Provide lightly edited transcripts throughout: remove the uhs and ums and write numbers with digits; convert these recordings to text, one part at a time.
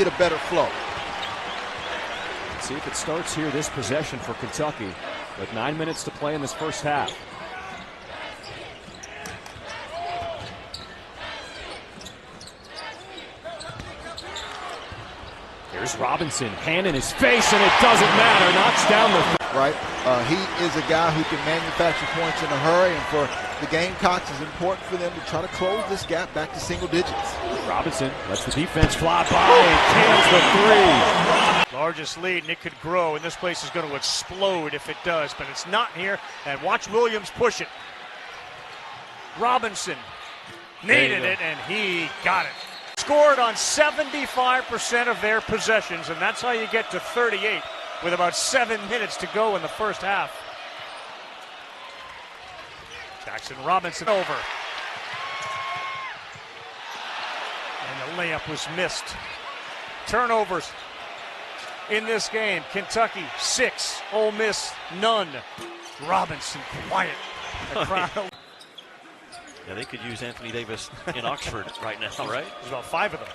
get a better flow. Let's see if it starts here, this possession for Kentucky, with 9 minutes to play in this first half. Here's Robinson, hand in his face, and it doesn't matter. Knocks down the... Right? He is a guy who can manufacture points in a hurry, and for the Gamecocks, it's important for them to try to close this gap back to single digits. Robinson lets the defense fly by and cans the three. Largest lead, and it could grow, and this place is going to explode if it does, but it's not here, and watch Williams push it. Robinson needed it, and he got it. Scored on 75% of their possessions, and that's how you get to 38 with about 7 minutes to go in the first half. Jaxson Robinson over. And the layup was missed. Turnovers in this game. Kentucky 6, Ole Miss none. Robinson quiet. The crowd. Yeah, they could use Anthony Davis in Oxford right now, right? There's about 5 of them.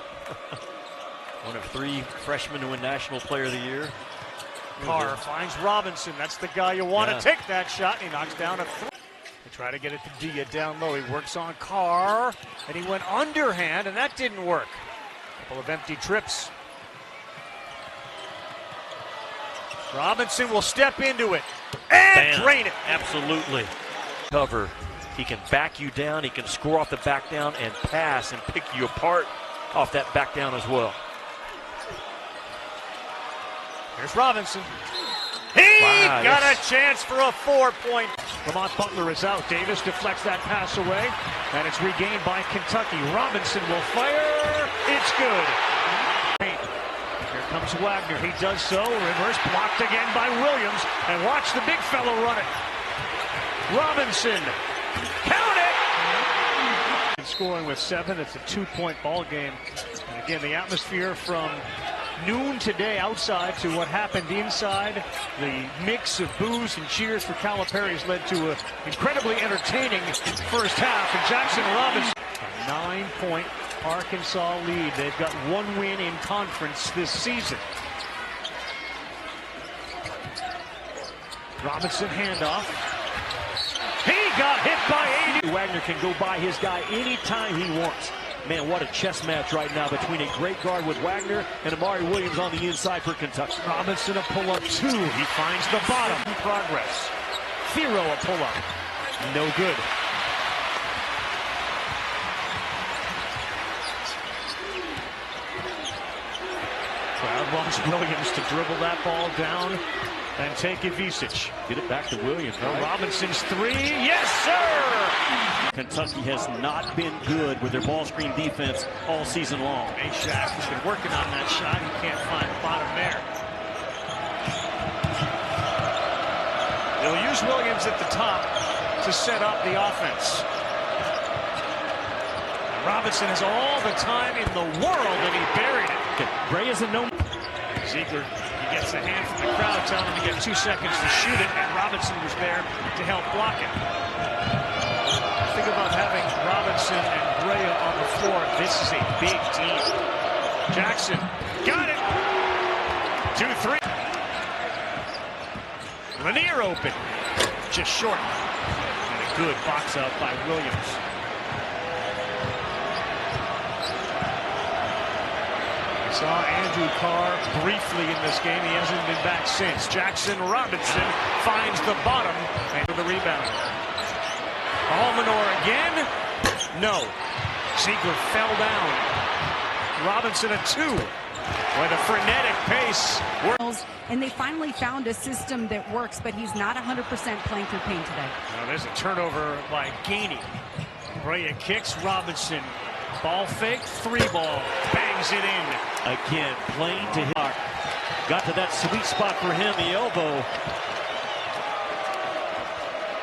One of 3 freshmen to win National Player of the Year. Carr finds Robinson. That's the guy you want to take that shot. He knocks down a 3. They try to get it to Dia down low. He works on Carr, and he went underhand, and that didn't work. Couple of empty trips. Robinson will step into it and drain it. Absolutely. Cover. He can back you down. He can score off the back down and pass and pick you apart off that back down as well. Here's Robinson. He got a chance for a 4-point. Lamont Butler is out. Davis deflects that pass away, and it's regained by Kentucky. Robinson will fire. It's good. Here comes Wagner. He does so. Reverse blocked again by Williams. And watch the big fellow run it. Robinson. Count it! Scoring with 7. It's a 2-point ball game. And again, the atmosphere from noon today outside to what happened inside. The mix of boos and cheers for Calipari's led to an incredibly entertaining first half. And Jaxson Robinson, a 9-point Arkansas lead. They've got 1 win in conference this season. Robinson handoff. He got hit by 80. Wagner can go by his guy anytime he wants. Man, what a chess match right now between a great guard with Wagner and Amari Williams on the inside for Kentucky. Robinson a pull-up 2. He finds the bottom. In progress. Firo a pull-up. No good. Crowd wants Williams to dribble that ball down and take it Visic. Get it back to Williams. Right? Robinson's 3. Yes, sir! Kentucky has not been good with their ball screen defense all season long. Shaq has been working on that shot. He can't find the bottom there. They'll use Williams at the top to set up the offense. And Robinson has all the time in the world, and he buried it. Okay. Gray isn't no... Ziegler, he gets a hand from the crowd telling him to get 2 seconds to shoot it, and Robinson was there to help block it. Think about having Robinson and Brea on the floor. This is a big team. Jaxson got it. 2-3. Lanier open. Just short. And a good box out by Williams. We saw Andrew Carr briefly in this game. He hasn't been back since. Jaxson Robinson finds the bottom and the rebound. Almanor again. No. Ziegler fell down. Robinson a 2 with a frenetic pace. And they finally found a system that works, but he's not 100% playing through pain today. Now there's a turnover by Gainey. Brea kicks. Robinson. Ball fake. 3-ball. Bangs it in. Again, playing to him. Got to that sweet spot for him, the elbow.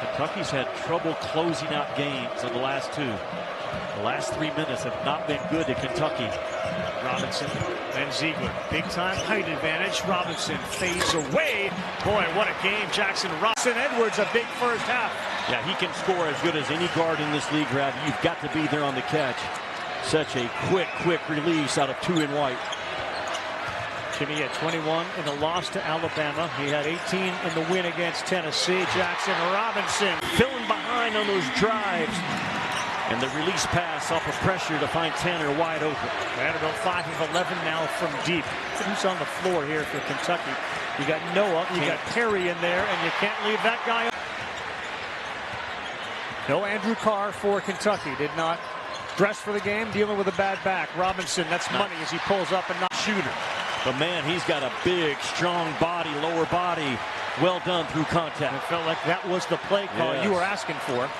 Kentucky's had trouble closing out games in the last 2. The last 3 minutes have not been good to Kentucky. Robinson and Ziegler. Big time height advantage. Robinson fades away. Boy, what a game. Jaxson Robinson Edwards, a big first half. Yeah, he can score as good as any guard in this league, Rav. You've got to be there on the catch. Such a quick release out of 2 in white. Jimmy had 21 in the loss to Alabama. He had 18 in the win against Tennessee. Jaxson Robinson filling behind on those drives. And the release pass off of pressure to find Tanner wide open. Vanderbilt 5 of 11 now from deep. Who's on the floor here for Kentucky? You got Noah, you got Perry in there, and you can't leave that guy up. No Andrew Carr for Kentucky. Did not dress for the game, dealing with a bad back. Robinson, that's money as he pulls up and not shooter. But man, he's got a big, strong body, lower body. Well done through contact. It felt like that was the play call you were asking for.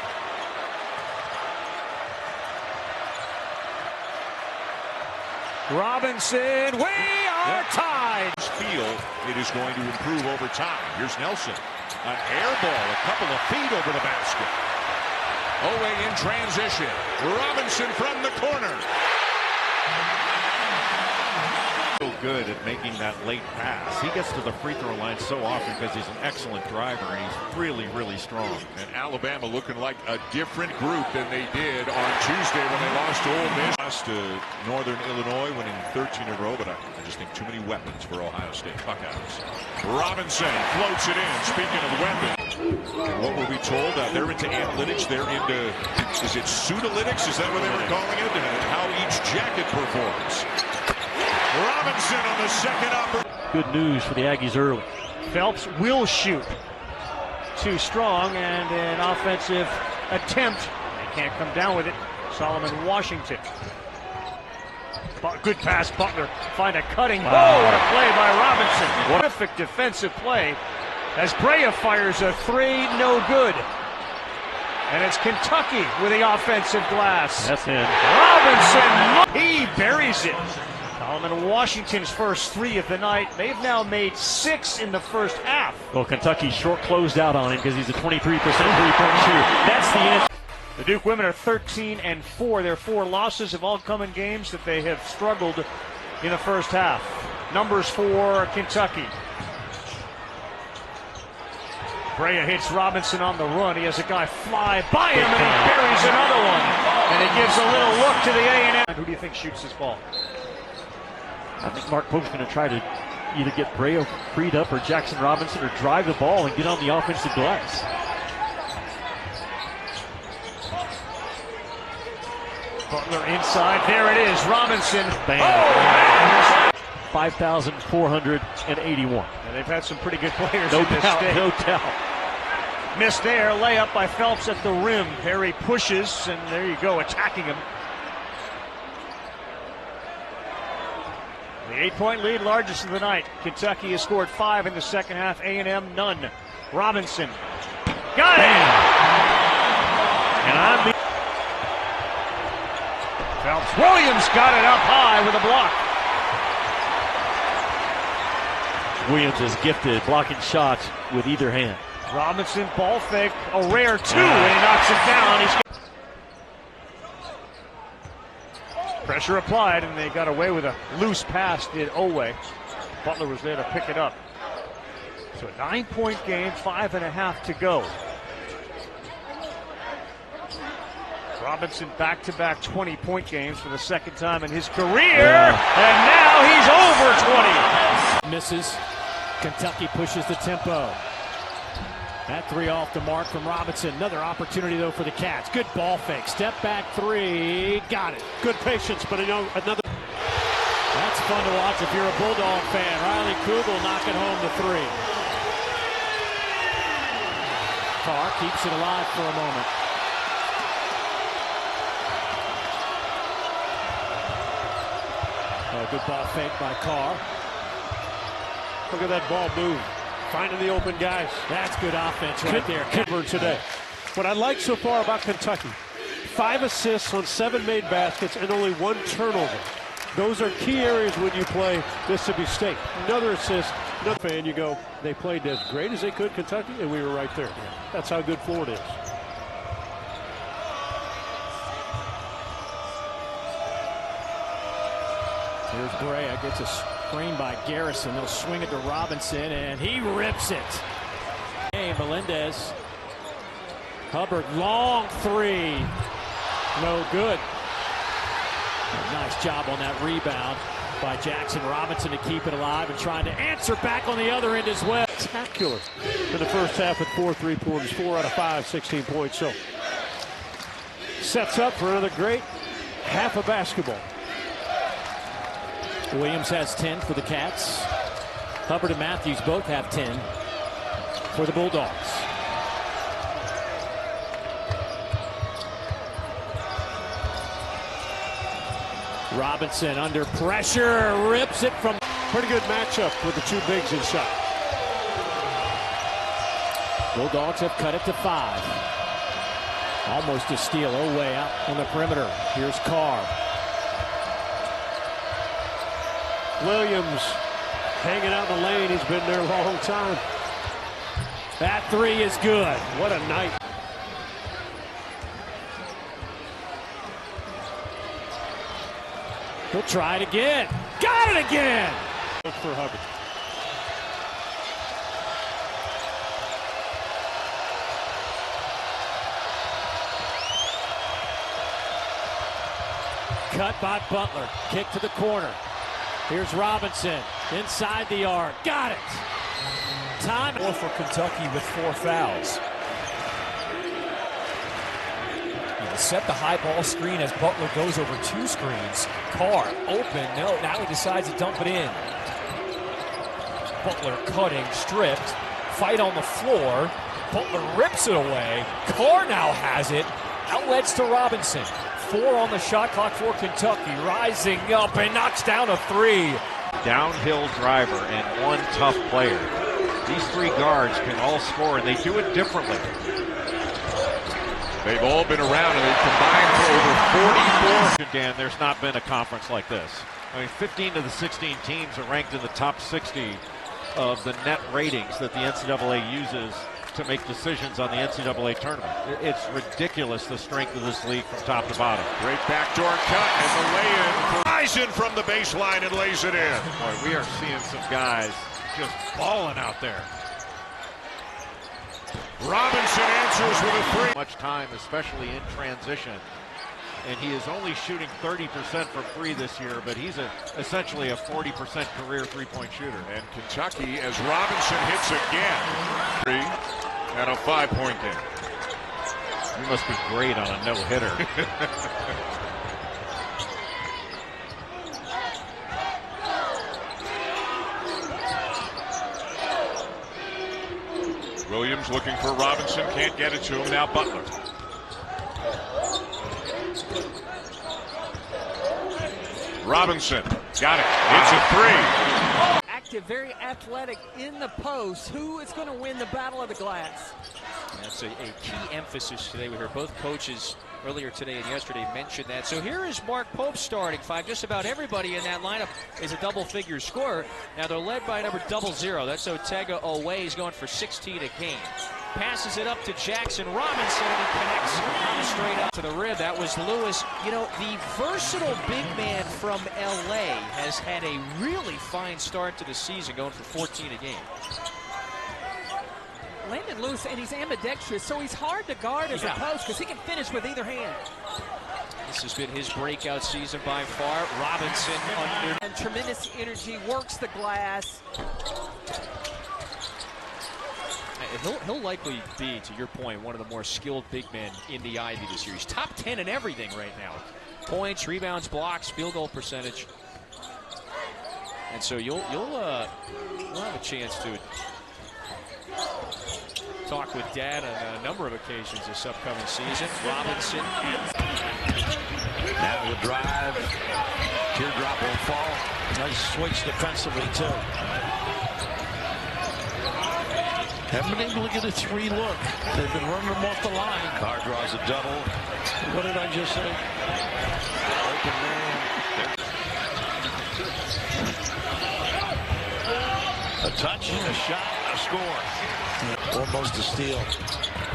Robinson, we are tied. Feel it is going to improve over time. Here's Nelson. An air ball, a couple of feet over the basket. Owe in transition. Robinson from the corner. So good at making that late pass. He gets to the free throw line so often because he's an excellent driver and he's really, really strong. And Alabama looking like a different group than they did on Tuesday when they lost to Ole Miss. Lost to Northern Illinois, winning 13 in a row, but I just think too many weapons for Ohio State Buckeyes. Robinson floats it in. Speaking of weapons, and what were we told? They're into analytics. They're into, is it pseudolytics? Is that what they were calling it? And how each jacket performs. Robinson on the second upper. Good news for the Aggies early. Phelps will shoot. Too strong, and an offensive attempt. They can't come down with it. Solomon Washington. Good pass, Butler. Find a cutting. Oh, what a play by Robinson. Terrific defensive play as Brea fires a three, no good. And it's Kentucky with the offensive glass. That's him. Robinson, he buries it. Solomon Washington's first three of the night. They've now made 6 in the first half. Well, Kentucky short closed out on him because he's a 23% three-point shooter. That's the answer. The Duke women are 13-4. Their 4 losses have all come in games that they have struggled in the first half. Numbers for Kentucky. Brea hits Robinson on the run. He has a guy fly by him, and he buries another one. And it gives a little look to the A&M. Who do you think shoots this ball? I think Mark Pope's going to try to either get Brea freed up or Jaxson Robinson or drive the ball and get on the offensive glass. Butler inside. There it is. Robinson. Bam. Oh, 5,481. and they've had some pretty good players No in this doubt, state. no doubt. Missed there. Layup by Phelps at the rim. Perry pushes, and there you go, attacking him. The 8-point lead, largest of the night. Kentucky has scored 5 in the second half. A&M, none. Robinson. Got it! And on the... Phelps. Williams got it up high with a block. Williams is gifted blocking shots with either hand. Robinson, ball fake, a rare 2, and he knocks it down. He's pressure applied, and they got away with a loose pass, did Owe. Butler was there to pick it up. So a 9-point game, 5.5 to go. Robinson back-to-back 20-point games for the second time in his career, and now he's over 20. Misses. Kentucky pushes the tempo. That 3 off the mark from Robinson. Another opportunity, though, for the Cats. Good ball fake. Step back 3. Got it. Good patience, but another. That's fun to watch if you're a Bulldog fan. Riley Kugel knocking home the 3. Carr keeps it alive for a moment. Oh, good ball fake by Carr. Look at that ball move. Finding the open guys. That's good offense right there. Kidburn today. What I like so far about Kentucky, 5 assists on 7 made baskets and only 1 turnover. Those are key areas when you play Mississippi State. Another assist, another fan, you go, they played as great as they could, Kentucky, and we were right there. That's how good Florida is. Here's Brea, gets a screen by Garrison. They'll swing it to Robinson, and he rips it. Hey, Melendez. Hubbard, long 3. No good. Nice job on that rebound. by Jaxson. Robinson to keep it alive and trying to answer back on the other end as well. Spectacular in the first half with 4 3-pointers, 4 out of 5, 16 points. So sets up for another great half of basketball. Williams has 10 for the Cats. Hubbard and Matthews both have 10 for the Bulldogs. Robinson under pressure, rips it from. Pretty good matchup with the two bigs inside. Bulldogs have cut it to 5. Almost a steal. Oway out on the perimeter. Here's Carr. Williams hanging out in the lane. He's been there a long time. That three is good. What a night. He'll try it again. Got it again. Look for Hubbard. Cut by Butler. Kick to the corner. Here's Robinson inside the arc. Got it. Time for Kentucky with 4 fouls. Set the high ball screen as Butler goes over 2 screens. Carr open. No, now he decides to dump it in. Butler cutting, stripped. Fight on the floor. Butler rips it away. Carr now has it. Outlets to Robinson. 4 on the shot clock for Kentucky. Rising up and knocks down a 3. Downhill driver and one tough player. These 3 guards can all score, and they do it differently. They've all been around, and they've combined for over 44. Dan, there's not been a conference like this. I mean, 15 of the 16 teams are ranked in the top 60 of the net ratings that the NCAA uses to make decisions on the NCAA tournament. It's ridiculous, the strength of this league from top to bottom. Great backdoor cut, and the lay-in. Rising from the baseline and lays it in. Boy, we are seeing some guys just balling out there. Robinson answers with a 3. Much time, especially in transition. And he is only shooting 30% from 3 this year, but he's essentially a 40% career three-point shooter. And Kentucky, as Robinson hits again, 3 and a 5-point game. He must be great on a no-hitter. Williams looking for Robinson, can't get it to him. Now Butler. Robinson got it. It's a 3. Active, very athletic in the post. Who is going to win the battle of the glass? That's a key emphasis today. We heard both coaches earlier today and yesterday mention that. So here is Mark Pope starting 5. Just about everybody in that lineup is a double-figure scorer. Now they're led by number 00. That's Otega Oway. He's going for 16 a game. Passes it up to Jaxson Robinson, and he connects straight up to the rim. That was Lewis. You know, the versatile big man from LA has had a really fine start to the season, going for 14 a game. Landon Lewis, and he's ambidextrous, so he's hard to guard as a post because he can finish with either hand. This has been his breakout season by far. Robinson under. And tremendous energy, works the glass. He'll likely be, to your point, one of the more skilled big men in the Ivy this year. He's top 10 in everything right now. Points, rebounds, blocks, field goal percentage. And so you'll have a chance to talk with Dad on a number of occasions this upcoming season. Robinson. Now the drive. Teardrop will fall. Nice switch defensively, too. Haven't been able to get a 3 look. They've been running them off the line. Carr draws a double. What did I just say? Open man. A touch, a shot, a score. Almost a steal.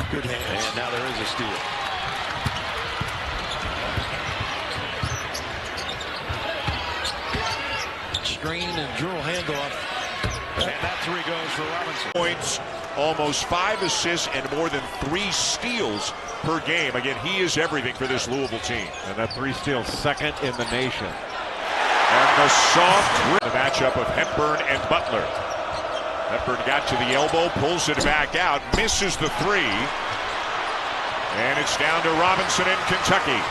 Good hands. And now there is a steal. Screen and dribble handoff. And that 3 goes for Robinson. Points, almost 5 assists, and more than 3 steals per game. Again, he is everything for this Louisville team. And that 3 steals, second in the nation. And a soft the matchup of Hepburn and Butler. Hepburn got to the elbow, pulls it back out, misses the three. And it's down to Robinson in Kentucky.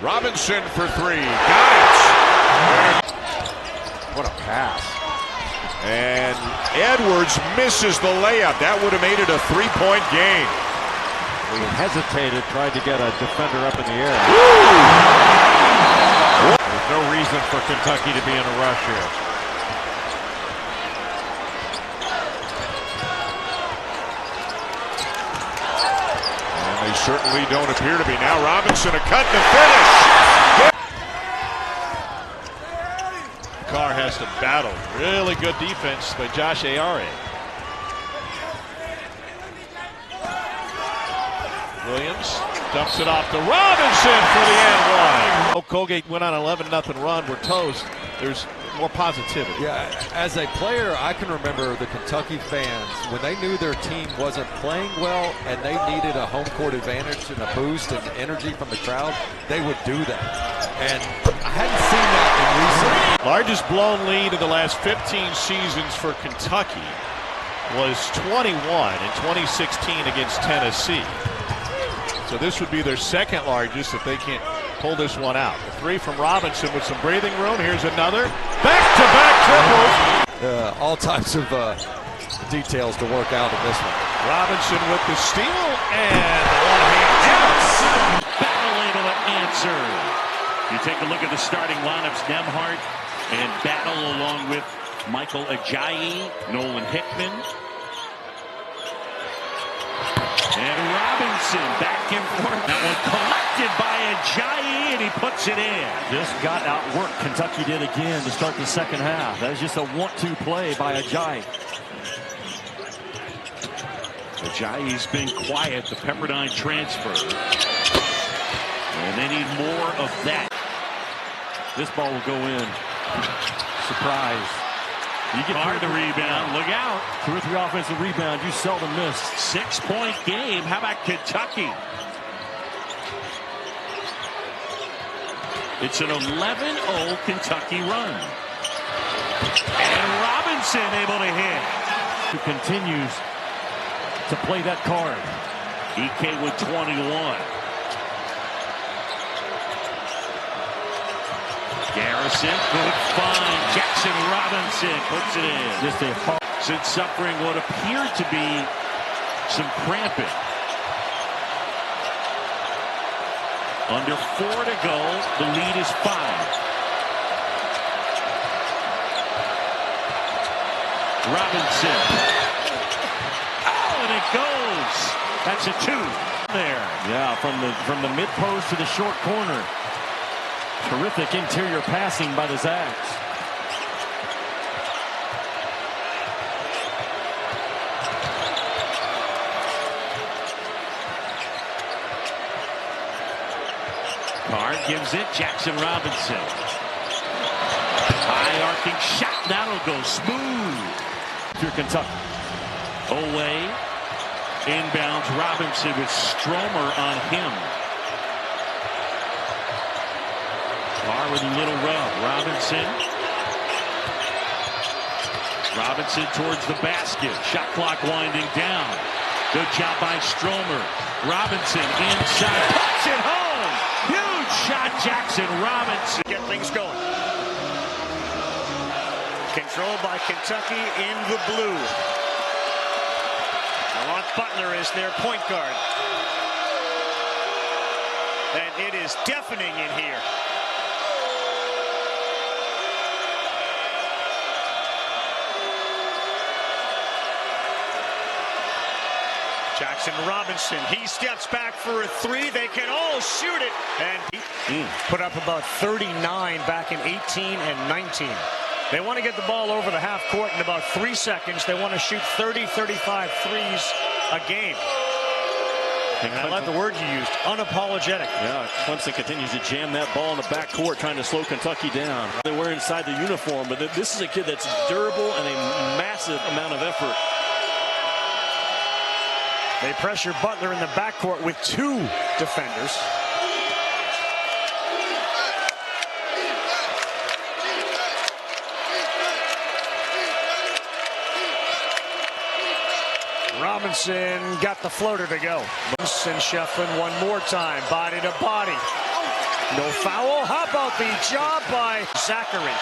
Robinson for three. Got it. What a pass. And Edwards misses the layup. That would have made it a three-point game. He hesitated, tried to get a defender up in the air. There's no reason for Kentucky to be in a rush here. And they certainly don't appear to be. Now Robinson, a cut to finish. Carr has to battle. Really good defense by Josh Ayare. Williams dumps it off to Robinson for the and one. Oh, Colgate went on an 11-0 run. We're toast. There's more positivity. Yeah, as a player, I can remember the Kentucky fans, when they knew their team wasn't playing well and they needed a home court advantage and a boost and energy from the crowd, they would do that. And I hadn't seen that in recent. Largest blown lead of the last 15 seasons for Kentucky was 21 in 2016 against Tennessee. So this would be their second largest if they can't pull this one out. A three from Robinson with some breathing room. Here's another. Back-to-back triples. All types of details to work out in this one. Robinson with the steal and the one-hand pass. Battle able to answer. You take a look at the starting lineups. Nembhard and Battle along with Michael Ajayi, Nolan Hickman. And Robinson back and forth. That one collected by Ajayi, and he puts it in. Just got outworked. Kentucky did again to start the second half. That was just a 1-2 play by Ajayi. Ajayi's been quiet, the Pepperdine transfer. And they need more of that. This ball will go in. Surprise. You get hard to rebound. Look out. 2 or 3 offensive rebounds. You seldom miss. 6-point game. How about Kentucky? It's an 11-0 Kentucky run. And Robinson able to hit. He continues to play that card. EK with 21. Garrison, good find. Jaxson Robinson puts it in. Just a hard. Since suffering what appeared to be some cramping. Under 4 to go, the lead is 5. Robinson. Oh, and it goes. That's a 2 there. Yeah, from the mid post to the short corner. Terrific interior passing by the Zags. Carr gives it. Jaxson Robinson. High arcing shot. That'll go smooth. Through Kentucky. Away. Inbounds Robinson with Stromer on him. Carr with a little rub. Robinson towards the basket. Shot clock winding down. Good job by Stromer. Robinson inside. Puts it home. Huge shot, Jaxson Robinson. Get things going. Controlled by Kentucky in the blue. Lamont Butler is their point guard. And it is deafening in here. Jaxson Robinson, he steps back for a 3. They can all shoot it. And he put up about 39 back in 18 and 19. They want to get the ball over the half court in about 3 seconds. They want to shoot 30, 35 threes a game. And I love the word you used, unapologetic. Yeah, Clemson continues to jam that ball in the backcourt, trying to slow Kentucky down. They were inside the uniform, but this is a kid that's durable and a massive amount of effort. They pressure Butler in the backcourt with 2 defenders. Robinson got the floater to go. And Shefflin one more time, body to body. No foul. How about the job by Zachary?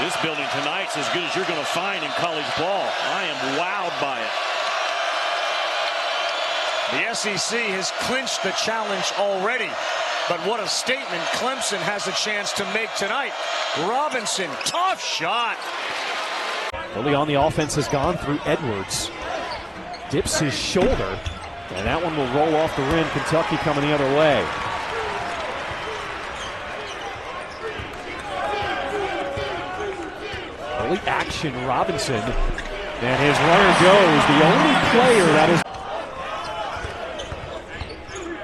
This building tonight's as good as you're going to find in college ball. I am wowed by it. The SEC has clinched the challenge already. But what a statement Clemson has a chance to make tonight. Robinson, tough shot. Early on, the offense has gone through Edwards. Dips his shoulder, and that one will roll off the rim. Kentucky coming the other way. Early action, Robinson, and his runner goes. The only player that is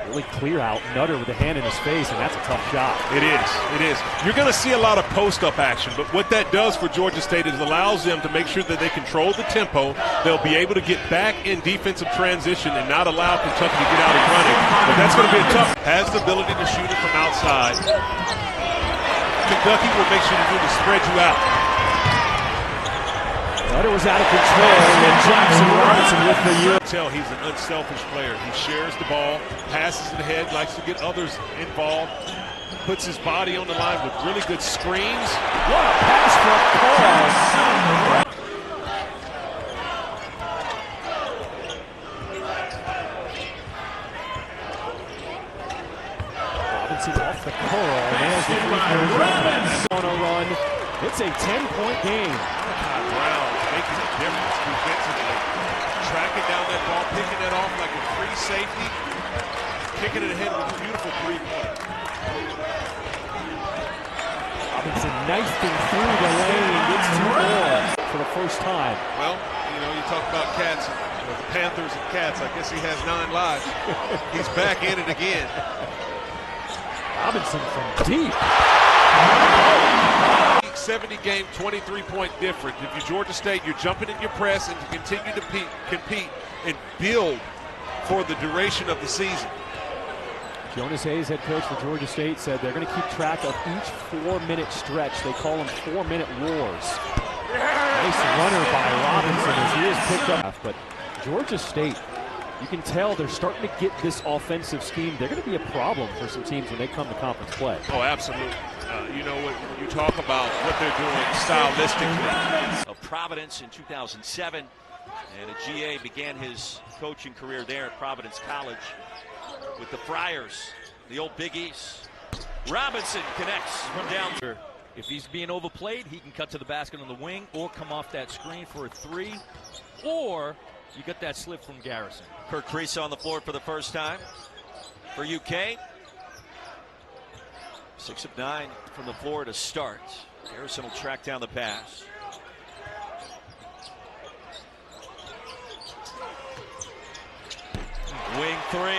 really clear out. Nutter with a hand in his face, and that's a tough shot. It is. You're going to see a lot of post-up action, but what that does for Georgia State is allows them to make sure that they control the tempo. They'll be able to get back in defensive transition and not allow Kentucky to get out and running. But that's going to be a tough. Has the ability to shoot it from outside. Kentucky will make sure to do to spread you out. Nutter was out of control, and Jaxson Robinson with the year. Tell he's an unselfish player. He shares the ball, passes it ahead, likes to get others involved, puts his body on the line with really good screens. What a pass from Carl. Robinson off the curl, and there's the free throw. On a run. It's a 10-point game. Brown making a difference defensively. Tracking down that ball, picking it off like a free safety, kicking it ahead with a beautiful three-pointer. Robinson knifing through the lane and gets 2 more for the first time. Well, you talk about cats, the Panthers and cats. I guess he has 9 lives. He's back in it again. Robinson from deep. 70-game, 23-point difference. If you're Georgia State, you're jumping in your press and to continue to compete and build for the duration of the season. Jonas Hayes, head coach for Georgia State, said they're going to keep track of each 4-minute stretch. They call them 4-minute wars. Nice runner by Robinson as he is picked up. But Georgia State, you can tell they're starting to get this offensive scheme. They're going to be a problem for some teams when they come to conference play. Oh, absolutely. When you talk about what they're doing stylistically. Of Providence in 2007, and a GA began his coaching career there at Providence College with the Friars, the old Big East. Robinson connects from down. If he's being overplayed, he can cut to the basket on the wing or come off that screen for a 3, or you get that slip from Garrison. Kurt Crease on the floor for the first time for UK. 6 of 9 from the floor to start. Garrison will track down the pass. Wing 3.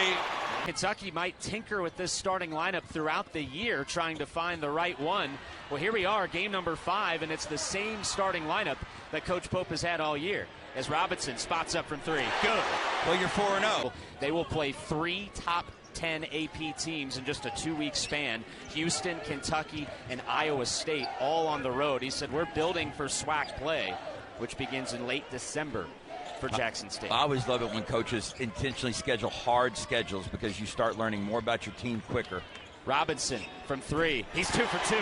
Kentucky might tinker with this starting lineup throughout the year, trying to find the right one. Well, here we are, game number 5, and it's the same starting lineup that Coach Pope has had all year. As Robinson spots up from 3. Good. Well, you're 4-0. They will play 3 top 10 AP teams in just a 2-week span. Houston, Kentucky, and Iowa State all on the road. He said, we're building for SWAC play, which begins in late December for Jackson State. I always love it when coaches intentionally schedule hard schedules because you start learning more about your team quicker. Robinson from 3. He's 2 for 2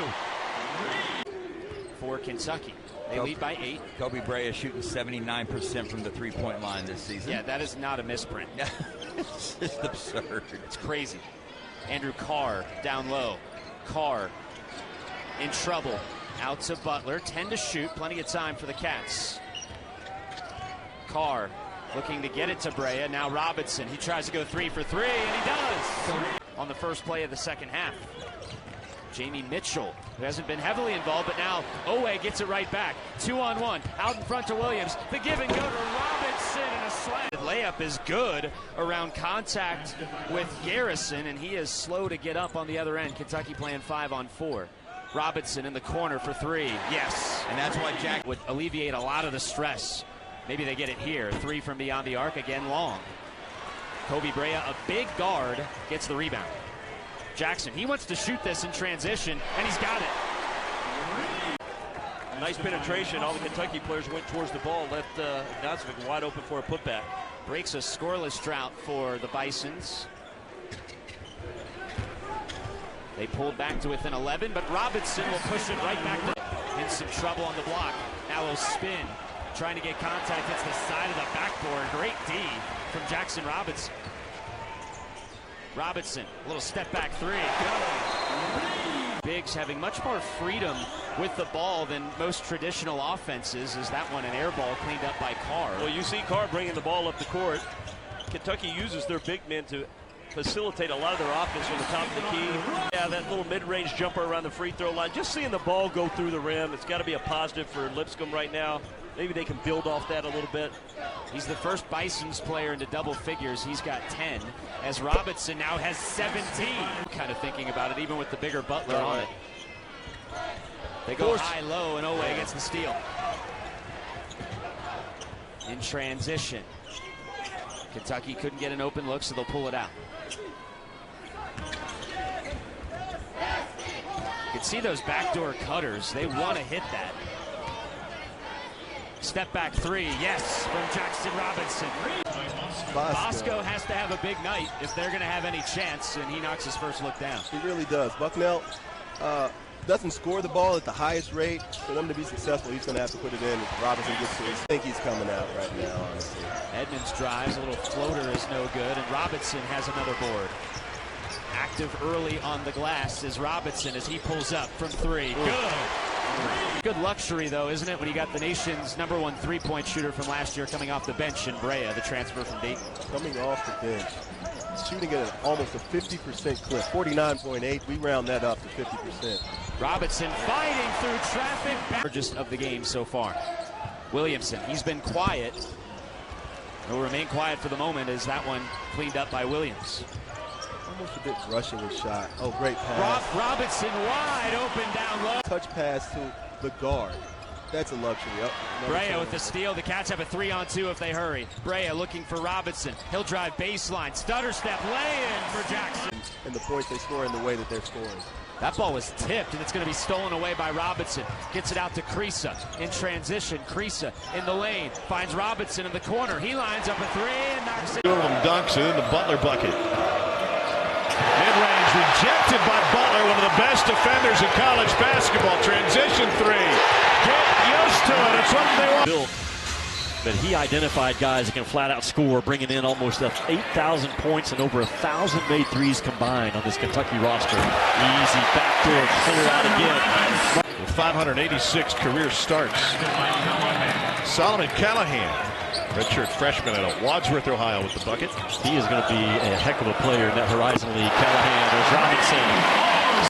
for Kentucky. They lead by 8. Kobe Brea shooting 79% from the three-point line this season. Yeah, that is not a misprint. It's just absurd. It's crazy. Andrew Carr down low. Carr in trouble. Out to Butler. 10 to shoot. Plenty of time for the Cats. Carr looking to get it to Brea. Now Robinson. He tries to go 3 for 3, and he does. On the first play of the second half. Jamie Mitchell, who hasn't been heavily involved, but now Owe gets it right back. 2-on-1, out in front to Williams. The give and go to Robinson, and a slam. The layup is good around contact with Garrison, and he is slow to get up on the other end. Kentucky playing 5-on-4. Robinson in the corner for 3. Yes. And that's why Jack would alleviate a lot of the stress Maybe they get it here. 3 from beyond the arc, again long. Kobe Brea, a big guard, gets the rebound. Jaxson, he wants to shoot this in transition, and he's got it. Nice penetration. All the Kentucky players went towards the ball, left Nazovic wide open for a putback. Breaks a scoreless drought for the Bisons. They pulled back to within 11, but Robinson will push it right back to in some trouble on the block. Now he'll spin, trying to get contact. Hits the side of the backboard. Great D from Jaxson Robinson. Robinson, a little step back 3. Biggs having much more freedom with the ball than most traditional offenses. Is that one an air ball cleaned up by Carr? Well, you see Carr bringing the ball up the court. Kentucky uses their big men to facilitate a lot of their offense from the top of the key. Yeah, that little mid-range jumper around the free throw line. Just seeing the ball go through the rim, it's got to be a positive for Lipscomb right now. Maybe they can build off that a little bit. He's the first Bisons player into double figures. He's got 10, as Robinson now has 17. Kind of thinking about it, even with the bigger Butler on it. They go high-low, and Owe gets the steal. In transition. Kentucky couldn't get an open look, so they'll pull it out. You can see those backdoor cutters. They want to hit that. Step back 3, yes, from Jaxson Robinson. Bosco has to have a big night if they're going to have any chance, and he knocks his first look down. He really does. Bucknell doesn't score the ball at the highest rate. For them to be successful, he's going to have to put it in. If Robinson gets to it, I think he's coming out right now, honestly. Edmonds drives, a little floater is no good, and Robinson has another board. Active early on the glass is Robinson as he pulls up from 3. Good. Good luxury, though, isn't it, when you got the nation's #1 3-point shooter from last year coming off the bench in Brea, the transfer from Dayton. Coming off the bench, shooting at almost a 50% clip, 49.8. We round that up to 50%. Robinson fighting through traffic. Largest of the game so far. Williamson, he's been quiet. He'll remain quiet for the moment as that one cleaned up by Williams. Almost a bit rushing his shot. Oh, great pass. Robinson wide open down low. Touch pass to the guard. That's a luxury. Brea with the steal. The Cats have a 3-on-2 if they hurry. Brea looking for Robinson. He'll drive baseline. Stutter step lay-in for Jaxson. And the points they score in the way that they're scoring. That ball was tipped, and it's going to be stolen away by Robinson. Gets it out to Creasa. In transition, Creasa in the lane. Finds Robinson in the corner. He lines up a 3 and knocks it. Two of them dunks it in the Butler bucket. Mid-range rejected by Butler, one of the best defenders in college basketball. Transition 3. Get used to it. It's what they want. But he identified guys that can flat-out score, bringing in almost 8,000 points and over 1,000 made threes combined on this Kentucky roster. Easy backdoor, clear out again. With 586 career starts. Solomon Callahan, redshirt freshman out of Wadsworth, Ohio, with the bucket. He is going to be a heck of a player in that Horizon League. Callahan, there's Robinson.